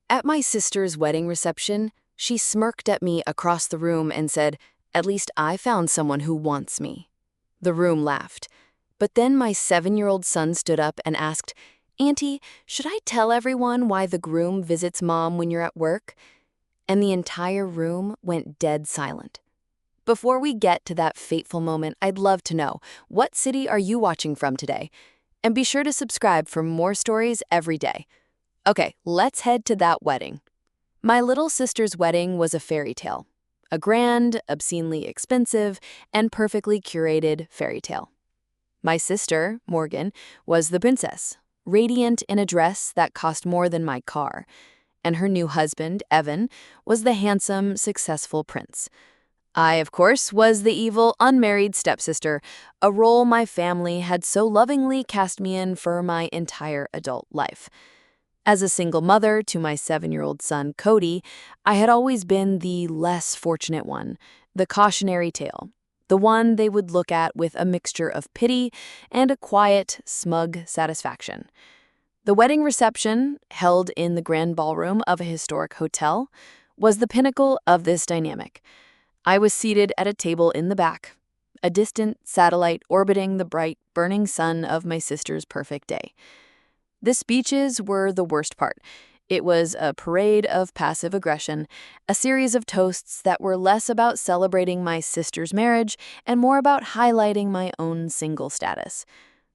At my sister's wedding reception, she smirked at me across the room and said, "At least I found someone who wants me." The room laughed. But then my 7-year-old son stood up and asked, "Auntie, should I tell everyone why the groom visits mom when you're at work?" And the entire room went dead silent. Before we get to that fateful moment, I'd love to know, what city are you watching from today? And be sure to subscribe for more stories every day. Okay, let's head to that wedding. My little sister's wedding was a fairy tale. A grand, obscenely expensive, and perfectly curated fairy tale. My sister, Morgan, was the princess, radiant in a dress that cost more than my car. And her new husband, Evan, was the handsome, successful prince. I, of course, was the evil, unmarried stepsister, a role my family had so lovingly cast me in for my entire adult life. As a single mother to my 7-year-old son, Cody, I had always been the less fortunate one, the cautionary tale, the one they would look at with a mixture of pity and a quiet, smug satisfaction. The wedding reception, held in the grand ballroom of a historic hotel, was the pinnacle of this dynamic. I was seated at a table in the back, a distant satellite orbiting the bright, burning sun of my sister's perfect day. The speeches were the worst part. It was a parade of passive aggression, a series of toasts that were less about celebrating my sister's marriage and more about highlighting my own single status.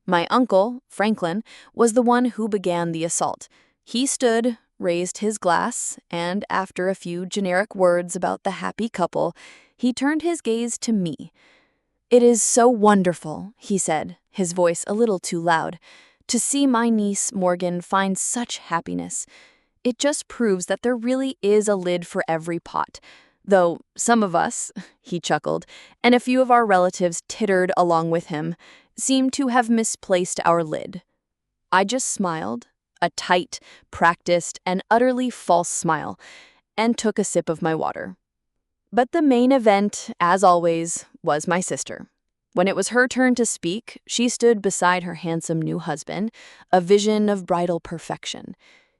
My uncle, Franklin, was the one who began the assault. He stood, raised his glass, and after a few generic words about the happy couple, he turned his gaze to me. "It is so wonderful," he said, his voice a little too loud, "to see my niece, Morgan, find such happiness. It just proves that there really is a lid for every pot. Though some of us," he chuckled, and a few of our relatives tittered along with him, "seem to have misplaced our lid." I just smiled, a tight, practiced, and utterly false smile, and took a sip of my water. But the main event, as always, was my sister. When it was her turn to speak, she stood beside her handsome new husband, a vision of bridal perfection.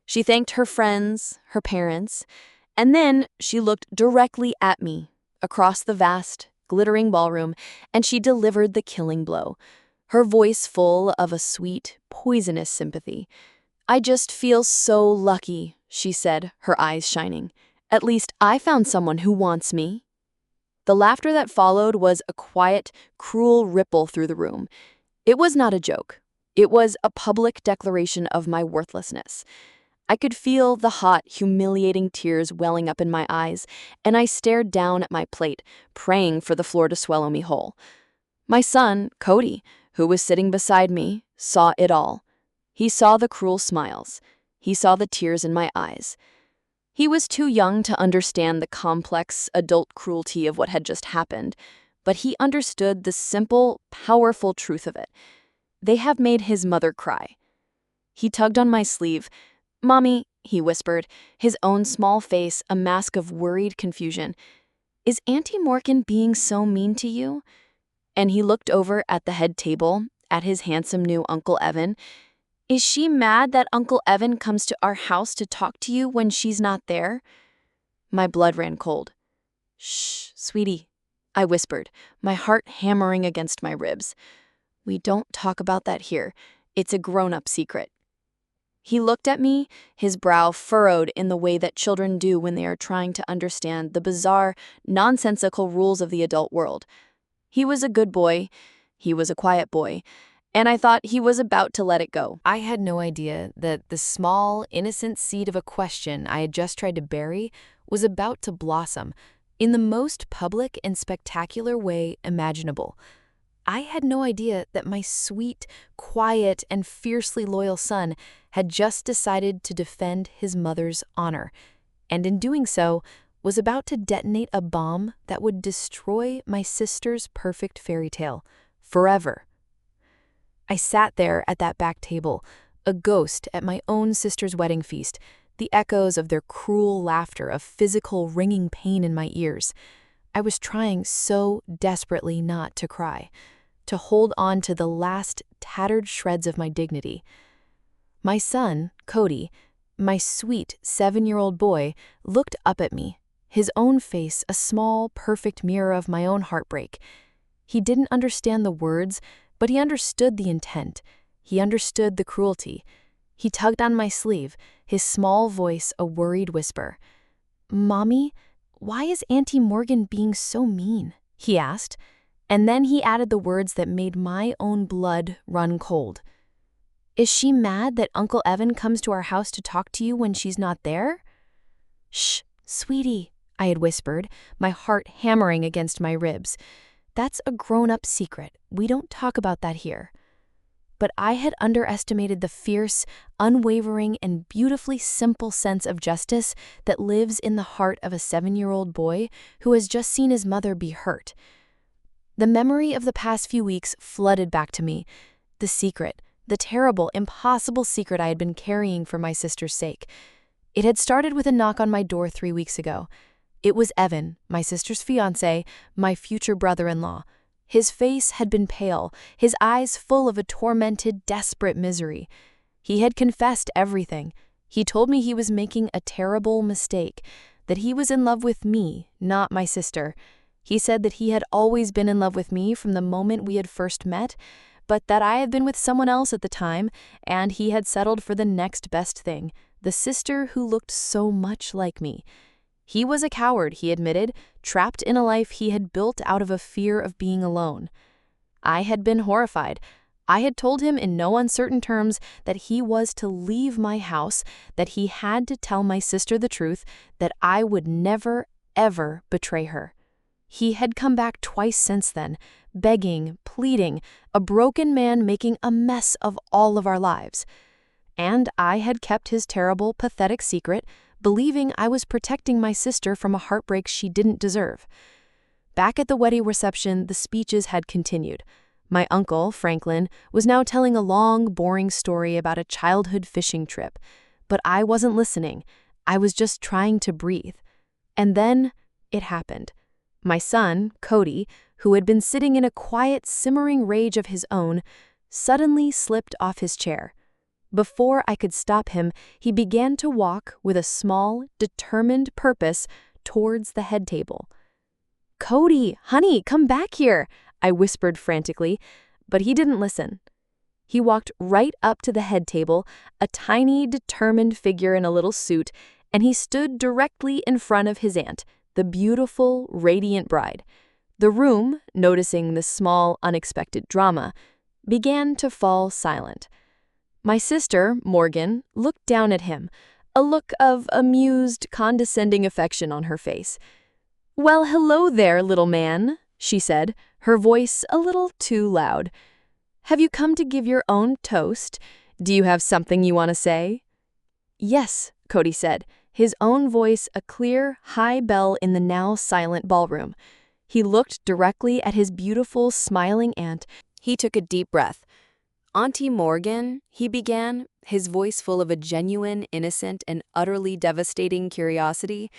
She thanked her friends, her parents, and then she looked directly at me, across the vast, glittering ballroom, and she delivered the killing blow, her voice full of a sweet, poisonous sympathy. "I just feel so lucky," she said, her eyes shining. "At least I found someone who wants me." The laughter that followed was a quiet, cruel ripple through the room. It was not a joke. It was a public declaration of my worthlessness. I could feel the hot, humiliating tears welling up in my eyes, and I stared down at my plate, praying for the floor to swallow me whole. My son, Cody, who was sitting beside me, saw it all. He saw the cruel smiles. He saw the tears in my eyes. He was too young to understand the complex, adult cruelty of what had just happened, but he understood the simple, powerful truth of it. They have made his mother cry. He tugged on my sleeve. "Mommy," he whispered, his own small face a mask of worried confusion, "is Auntie Morgan being so mean to you?" And he looked over at the head table, at his handsome new Uncle Evan. "Is she mad that Uncle Evan comes to our house to talk to you when she's not there?" My blood ran cold. "Shh, sweetie," I whispered, my heart hammering against my ribs. "We don't talk about that here. It's a grown-up secret." He looked at me, his brow furrowed in the way that children do when they are trying to understand the bizarre, nonsensical rules of the adult world. He was a good boy. He was a quiet boy. And I thought he was about to let it go. I had no idea that the small, innocent seed of a question I had just tried to bury was about to blossom in the most public and spectacular way imaginable. I had no idea that my sweet, quiet, and fiercely loyal son had just decided to defend his mother's honor, and in doing so, was about to detonate a bomb that would destroy my sister's perfect fairy tale forever. I sat there at that back table, a ghost at my own sister's wedding feast, the echoes of their cruel laughter of physical ringing pain in my ears. I was trying so desperately not to cry, to hold on to the last tattered shreds of my dignity. My son, Cody, my sweet 7-year-old boy, looked up at me, his own face a small, perfect mirror of my own heartbreak. He didn't understand the words, but he understood the intent. He understood the cruelty. He tugged on my sleeve, his small voice a worried whisper. "Mommy, why is Auntie Morgan being so mean?" he asked, and then he added the words that made my own blood run cold. "Is she mad that Uncle Evan comes to our house to talk to you when she's not there?" "Shh, sweetie," I had whispered, my heart hammering against my ribs. "That's a grown-up secret. We don't talk about that here." But I had underestimated the fierce, unwavering, and beautifully simple sense of justice that lives in the heart of a 7-year-old boy who has just seen his mother be hurt. The memory of the past few weeks flooded back to me. The secret, the terrible, impossible secret I had been carrying for my sister's sake. It had started with a knock on my door 3 weeks ago. It was Evan, my sister's fiancé, my future brother-in-law. His face had been pale, his eyes full of a tormented, desperate misery. He had confessed everything. He told me he was making a terrible mistake, that he was in love with me, not my sister. He said that he had always been in love with me from the moment we had first met, but that I had been with someone else at the time, and he had settled for the next best thing, the sister who looked so much like me. He was a coward, he admitted, trapped in a life he had built out of a fear of being alone. I had been horrified. I had told him in no uncertain terms that he was to leave my house, that he had to tell my sister the truth, that I would never, ever betray her. He had come back twice since then, begging, pleading, a broken man making a mess of all of our lives. And I had kept his terrible, pathetic secret, believing I was protecting my sister from a heartbreak she didn't deserve. Back at the wedding reception, the speeches had continued. My uncle, Franklin, was now telling a long, boring story about a childhood fishing trip. But I wasn't listening. I was just trying to breathe. And then it happened. My son, Cody, who had been sitting in a quiet, simmering rage of his own, suddenly slipped off his chair. Before I could stop him, he began to walk with a small, determined purpose towards the head table. "Cody, honey, come back here," I whispered frantically, but he didn't listen. He walked right up to the head table, a tiny, determined figure in a little suit, and he stood directly in front of his aunt, the beautiful, radiant bride. The room, noticing this small, unexpected drama, began to fall silent. My sister, Morgan, looked down at him, a look of amused, condescending affection on her face. "Well, hello there, little man," she said, her voice a little too loud. "Have you come to give your own toast? Do you have something you want to say?" "Yes," Cody said, his own voice a clear, high bell in the now silent ballroom. He looked directly at his beautiful, smiling aunt. He took a deep breath. "Auntie Morgan," he began, his voice full of a genuine, innocent, and utterly devastating curiosity,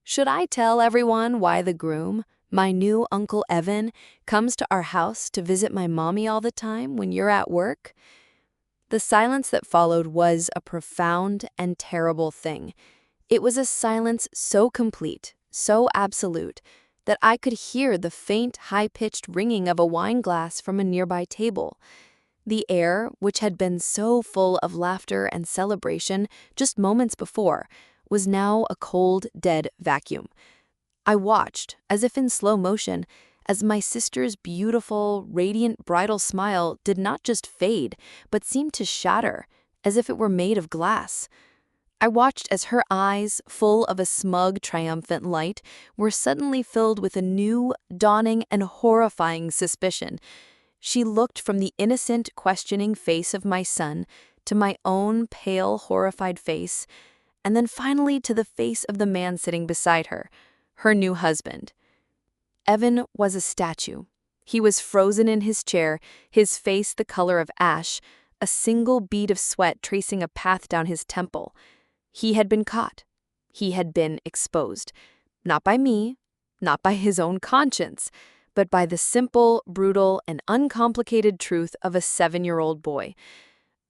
"should I tell everyone why the groom, my new Uncle Evan, comes to our house to visit my mommy all the time when you're at work?" The silence that followed was a profound and terrible thing. It was a silence so complete, so absolute, that I could hear the faint, high-pitched ringing of a wine glass from a nearby table. The air, which had been so full of laughter and celebration just moments before, was now a cold, dead vacuum. I watched, as if in slow motion, as my sister's beautiful, radiant bridal smile did not just fade, but seemed to shatter, as if it were made of glass. I watched as her eyes, full of a smug, triumphant light, were suddenly filled with a new, dawning, and horrifying suspicion. She looked from the innocent, questioning face of my son to my own pale, horrified face, and then finally to the face of the man sitting beside her, her new husband. Evan was a statue. He was frozen in his chair, his face the color of ash, a single bead of sweat tracing a path down his temple. He had been caught. He had been exposed. Not by me, not by his own conscience, but by the simple, brutal, and uncomplicated truth of a 7-year-old boy.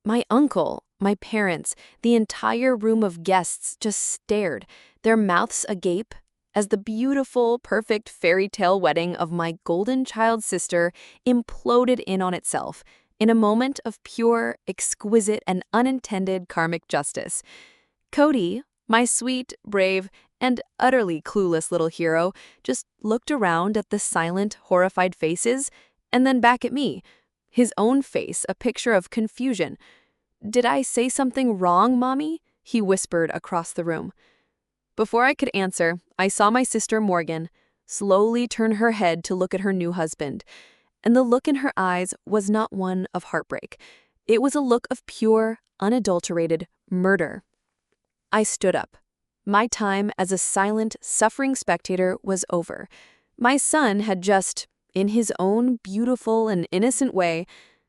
My uncle, my parents, the entire room of guests just stared, their mouths agape, as the beautiful, perfect fairy tale wedding of my golden child sister imploded in on itself in a moment of pure, exquisite, and unintended karmic justice. Cody, my sweet, brave, and utterly clueless little hero, just looked around at the silent, horrified faces and then back at me, his own face a picture of confusion. "Did I say something wrong, Mommy?" he whispered across the room. Before I could answer, I saw my sister Morgan slowly turn her head to look at her new husband, and the look in her eyes was not one of heartbreak. It was a look of pure, unadulterated murder. I stood up. My time as a silent, suffering spectator was over. My son had just, in his own beautiful and innocent way,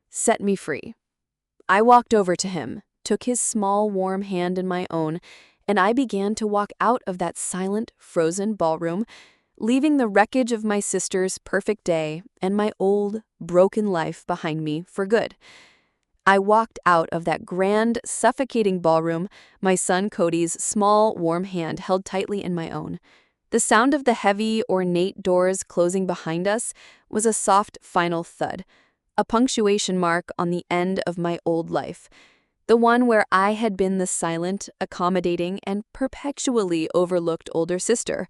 set me free. I walked over to him, took his small, warm hand in my own, and I began to walk out of that silent, frozen ballroom, leaving the wreckage of my sister's perfect day and my old, broken life behind me for good. I walked out of that grand, suffocating ballroom, my son Cody's small, warm hand held tightly in my own. The sound of the heavy, ornate doors closing behind us was a soft, final thud, a punctuation mark on the end of my old life, the one where I had been the silent, accommodating, and perpetually overlooked older sister.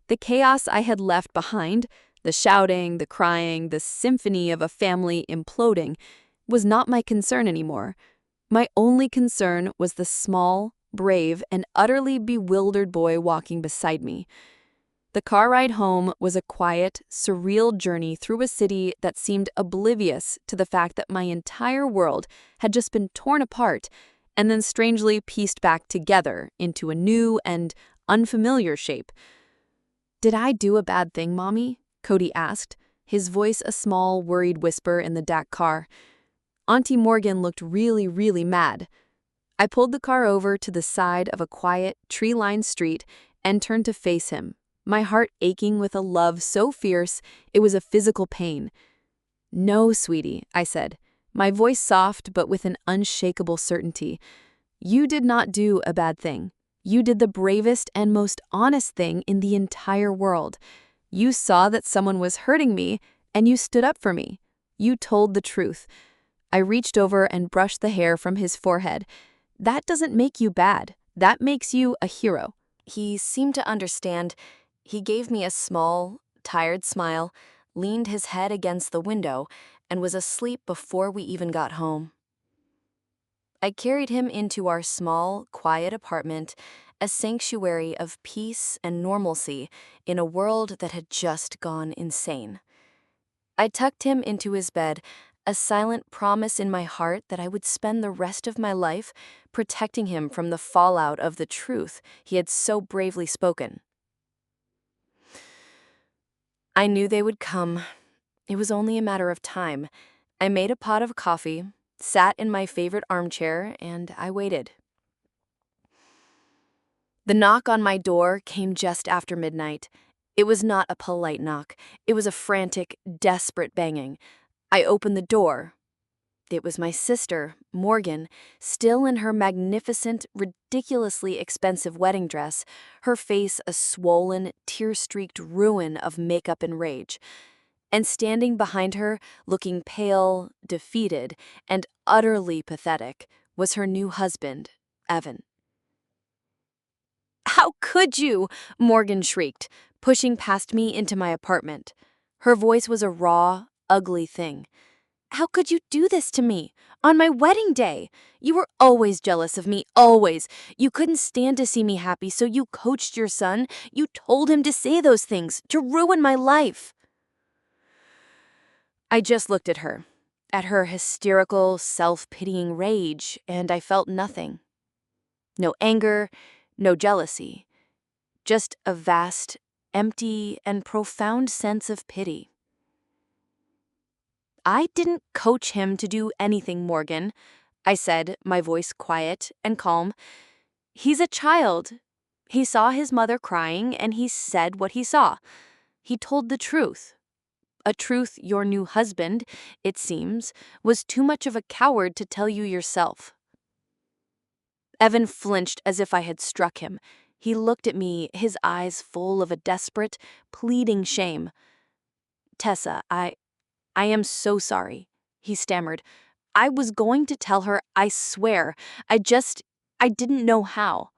The chaos I had left behind, the shouting, the crying, the symphony of a family imploding, was not my concern anymore. My only concern was the small, brave, and utterly bewildered boy walking beside me. The car ride home was a quiet, surreal journey through a city that seemed oblivious to the fact that my entire world had just been torn apart and then strangely pieced back together into a new and unfamiliar shape. "Did I do a bad thing, Mommy?" Cody asked, his voice a small, worried whisper in the DAC car. Auntie Morgan looked really, really mad. I pulled the car over to the side of a quiet, tree-lined street and turned to face him, my heart aching with a love so fierce it was a physical pain. "No, sweetie," I said, my voice soft but with an unshakable certainty. "You did not do a bad thing. You did the bravest and most honest thing in the entire world. You saw that someone was hurting me, and you stood up for me. You told the truth." I reached over and brushed the hair from his forehead. "That doesn't make you bad. That makes you a hero." He seemed to understand. He gave me a small, tired smile, leaned his head against the window, and was asleep before we even got home. I carried him into our small, quiet apartment, a sanctuary of peace and normalcy in a world that had just gone insane. I tucked him into his bed, a silent promise in my heart that I would spend the rest of my life protecting him from the fallout of the truth he had so bravely spoken. I knew they would come. It was only a matter of time. I made a pot of coffee, sat in my favorite armchair, and I waited. The knock on my door came just after midnight. It was not a polite knock. It was a frantic, desperate banging. I opened the door. It was my sister, Morgan, still in her magnificent, ridiculously expensive wedding dress, her face a swollen, tear-streaked ruin of makeup and rage. And standing behind her, looking pale, defeated, and utterly pathetic, was her new husband, Evan. "How could you?" Morgan shrieked, pushing past me into my apartment. Her voice was a raw, ugly thing. "How could you do this to me? On my wedding day? You were always jealous of me, always. You couldn't stand to see me happy, so you coached your son. You told him to say those things, to ruin my life." I just looked at her hysterical, self-pitying rage, and I felt nothing. No anger, no jealousy. Just a vast, empty, and profound sense of pity. "I didn't coach him to do anything, Morgan," I said, my voice quiet and calm. "He's a child. He saw his mother crying, and he said what he saw. He told the truth. A truth your new husband, it seems, was too much of a coward to tell you yourself. Evan flinched as if I had struck him. He looked at me, his eyes full of a desperate, pleading shame. Tessa, I am so sorry, he stammered. I was going to tell her, I swear. I didn't know how.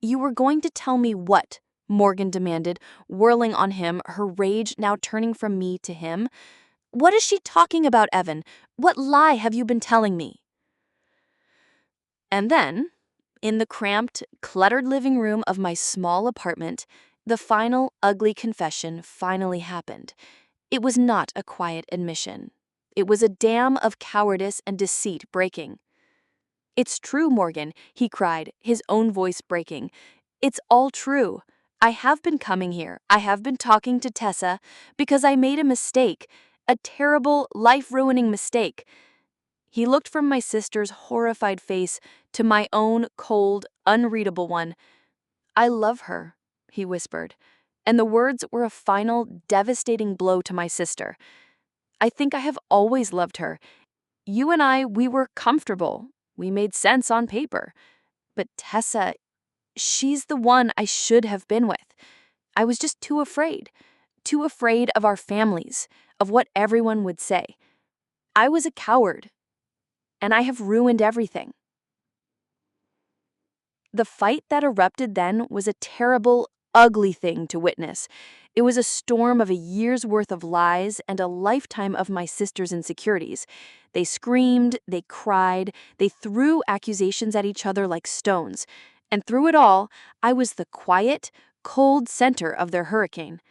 You were going to tell me what? Morgan demanded, whirling on him, her rage now turning from me to him. What is she talking about, Evan? What lie have you been telling me? And then, in the cramped, cluttered living room of my small apartment, the final ugly confession finally happened. It was not a quiet admission. It was a dam of cowardice and deceit breaking. It's true, Morgan, he cried, his own voice breaking. It's all true. I have been coming here. I have been talking to Tessa because I made a mistake, a terrible, life-ruining mistake. He looked from my sister's horrified face to my own cold, unreadable one. I love her, he whispered, and the words were a final, devastating blow to my sister. I think I have always loved her. You and I, we were comfortable. We made sense on paper. But Tessa, she's the one I should have been with. I was just too afraid of our families, of what everyone would say. I was a coward, and I have ruined everything. The fight that erupted then was a terrible, ugly thing to witness. It was a storm of a year's worth of lies and a lifetime of my sister's insecurities. They screamed, they cried, they threw accusations at each other like stones. And through it all, I was the quiet, cold center of their hurricane.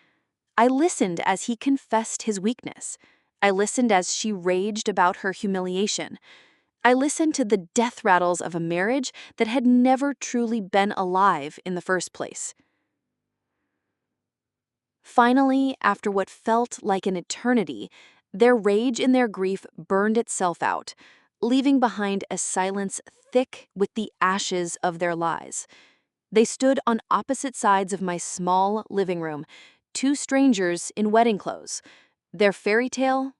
I listened as he confessed his weakness. I listened as she raged about her humiliation. I listened to the death rattles of a marriage that had never truly been alive in the first place. Finally, after what felt like an eternity, their rage and their grief burned itself out, leaving behind a silence thick with the ashes of their lies. They stood on opposite sides of my small living room, two strangers in wedding clothes, their fairy tale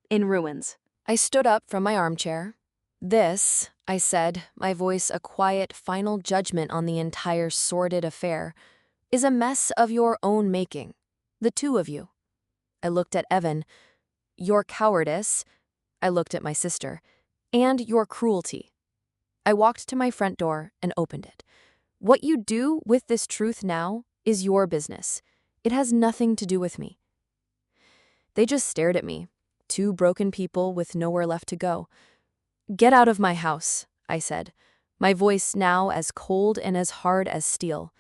in ruins. I stood up from my armchair. This, I said, my voice a quiet, final judgment on the entire sordid affair, is a mess of your own making, the two of you. I looked at Evan. Your cowardice, I looked at my sister, and your cruelty. I walked to my front door and opened it. What you do with this truth now is your business. It has nothing to do with me. They just stared at me, two broken people with nowhere left to go. Get out of my house, I said, my voice now as cold and as hard as steel.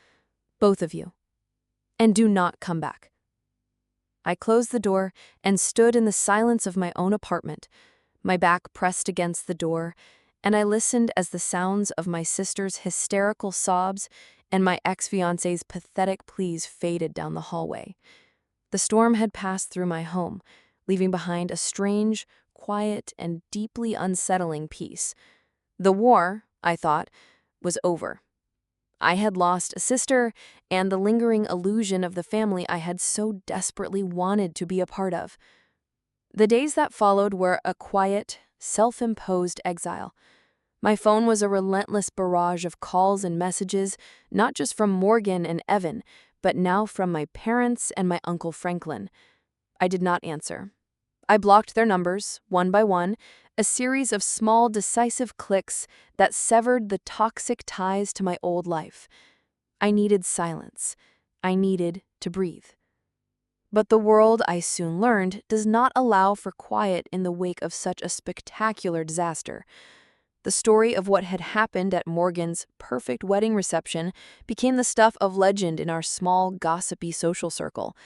Both of you. And do not come back. I closed the door and stood in the silence of my own apartment, my back pressed against the door, and I listened as the sounds of my sister's hysterical sobs and my ex-fiancé's pathetic pleas faded down the hallway. The storm had passed through my home, leaving behind a strange, quiet, and deeply unsettling peace. The war, I thought, was over. I had lost a sister and the lingering illusion of the family I had so desperately wanted to be a part of. The days that followed were a quiet, self-imposed exile. My phone was a relentless barrage of calls and messages, not just from Morgan and Evan, but now from my parents and my Uncle Franklin. I did not answer. I blocked their numbers, one by one, a series of small, decisive clicks that severed the toxic ties to my old life. I needed silence. I needed to breathe. But the world, I soon learned, does not allow for quiet in the wake of such a spectacular disaster. The story of what had happened at Morgan's perfect wedding reception became the stuff of legend in our small, gossipy social circle.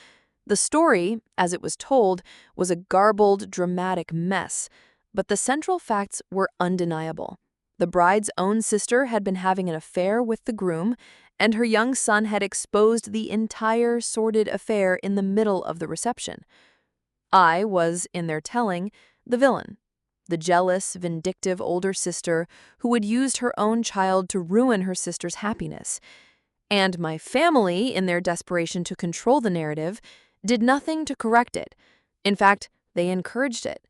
The story, as it was told, was a garbled, dramatic mess, but the central facts were undeniable. The bride's own sister had been having an affair with the groom, and her young son had exposed the entire sordid affair in the middle of the reception. I was, in their telling, the villain, the jealous, vindictive older sister who had used her own child to ruin her sister's happiness. And my family, in their desperation to control the narrative, did nothing to correct it. In fact, they encouraged it.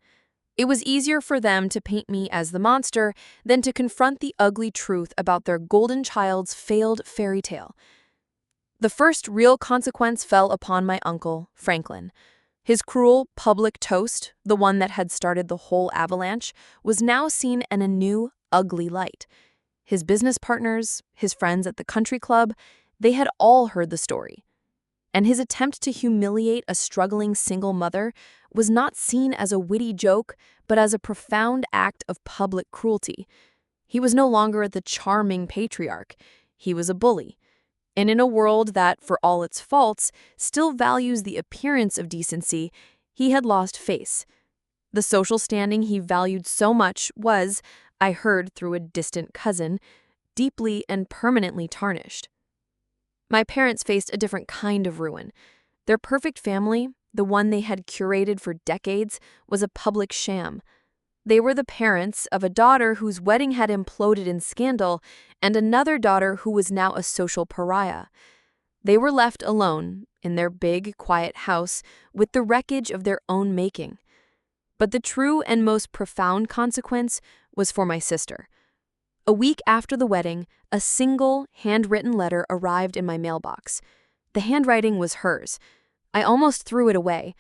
It was easier for them to paint me as the monster than to confront the ugly truth about their golden child's failed fairy tale. The first real consequence fell upon my uncle, Franklin. His cruel public toast, the one that had started the whole avalanche, was now seen in a new, ugly light. His business partners, his friends at the country club, they had all heard the story. And his attempt to humiliate a struggling single mother was not seen as a witty joke, but as a profound act of public cruelty. He was no longer the charming patriarch. He was a bully. And in a world that, for all its faults, still values the appearance of decency, he had lost face. The social standing he valued so much was, I heard through a distant cousin, deeply and permanently tarnished. My parents faced a different kind of ruin. Their perfect family, the one they had curated for decades, was a public sham. They were the parents of a daughter whose wedding had imploded in scandal and another daughter who was now a social pariah. They were left alone in their big, quiet house with the wreckage of their own making. But the true and most profound consequence was for my sister. A week after the wedding, a single, handwritten letter arrived in my mailbox. The handwriting was hers. I almost threw it away,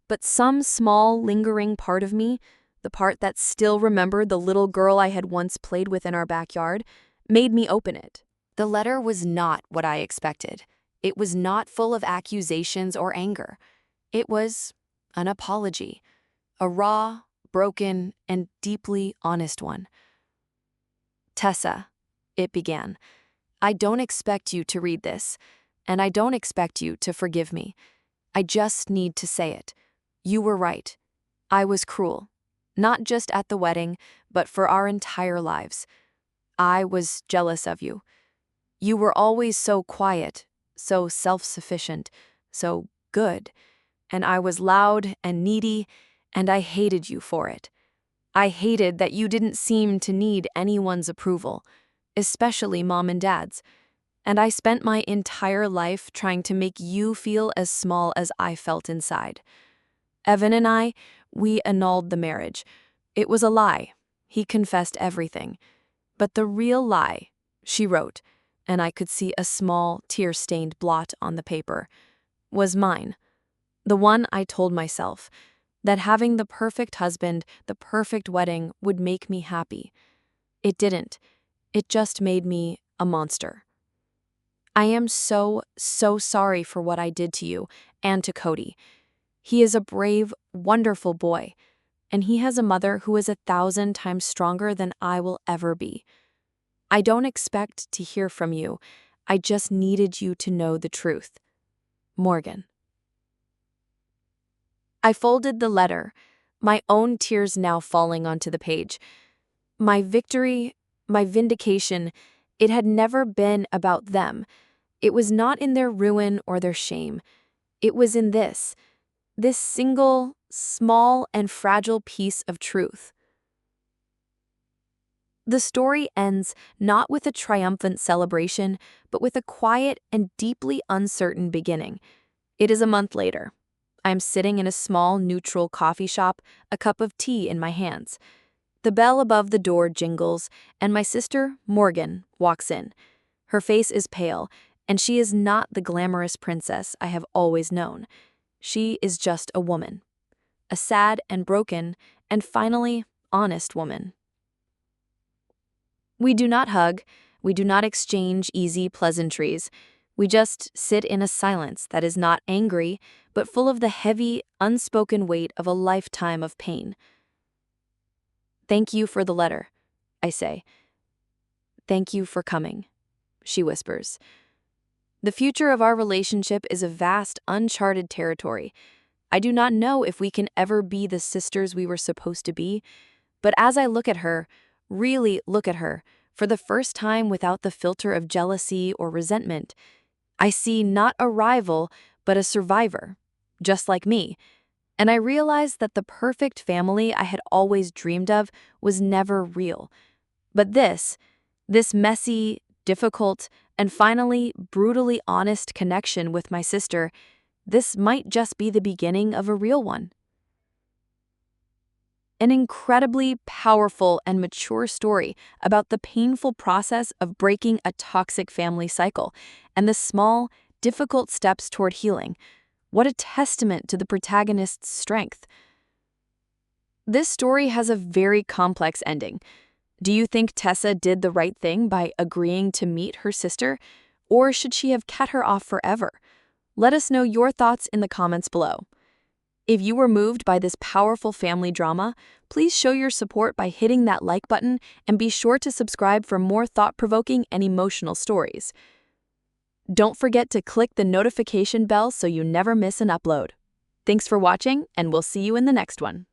but some small, lingering part of me, the part that still remembered the little girl I had once played with in our backyard, made me open it. The letter was not what I expected. It was not full of accusations or anger. It was an apology, a raw, broken, and deeply honest one. Tessa, it began, I don't expect you to read this, and I don't expect you to forgive me. I just need to say it. You were right. I was cruel. Not just at the wedding, but for our entire lives. I was jealous of you. You were always so quiet, so self-sufficient, so good, and I was loud and needy, and I hated you for it. I hated that you didn't seem to need anyone's approval, especially Mom and Dad's, and I spent my entire life trying to make you feel as small as I felt inside. Evan and I, we annulled the marriage. It was a lie. He confessed everything. But the real lie, she wrote, and I could see a small, tear-stained blot on the paper, was mine. The one I told myself, that having the perfect husband, the perfect wedding would make me happy. It didn't. It just made me a monster. I am so sorry for what I did to you and to Cody. He is a brave, wonderful boy, and he has a mother who is 1,000 times stronger than I will ever be. I don't expect to hear from you. I just needed you to know the truth. Morgan. I folded the letter, my own tears now falling onto the page. My victory, my vindication, it had never been about them. It was not in their ruin or their shame. It was in this single, small, and fragile piece of truth. The story ends not with a triumphant celebration, but with a quiet and deeply uncertain beginning. It is a month later. I am sitting in a small, neutral coffee shop, a cup of tea in my hands. The bell above the door jingles, and my sister, Morgan, walks in. Her face is pale, and she is not the glamorous princess I have always known. She is just a woman. A sad and broken, and finally, honest woman. We do not hug, we do not exchange easy pleasantries. We just sit in a silence that is not angry, but full of the heavy, unspoken weight of a lifetime of pain. Thank you for the letter, I say. Thank you for coming, she whispers. The future of our relationship is a vast, uncharted territory. I do not know if we can ever be the sisters we were supposed to be, but as I look at her, really look at her, for the first time without the filter of jealousy or resentment, I see not a rival, but a survivor, just like me, and I realize that the perfect family I had always dreamed of was never real. But this messy, difficult, and finally brutally honest connection with my sister, this might just be the beginning of a real one. an incredibly powerful and mature story about the painful process of breaking a toxic family cycle and the small, difficult steps toward healing. What a testament to the protagonist's strength. This story has a very complex ending. Do you think Tessa did the right thing by agreeing to meet her sister, or should she have cut her off forever? Let us know your thoughts in the comments below. If you were moved by this powerful family drama, please show your support by hitting that like button and be sure to subscribe for more thought-provoking and emotional stories. Don't forget to click the notification bell so you never miss an upload. Thanks for watching, and we'll see you in the next one.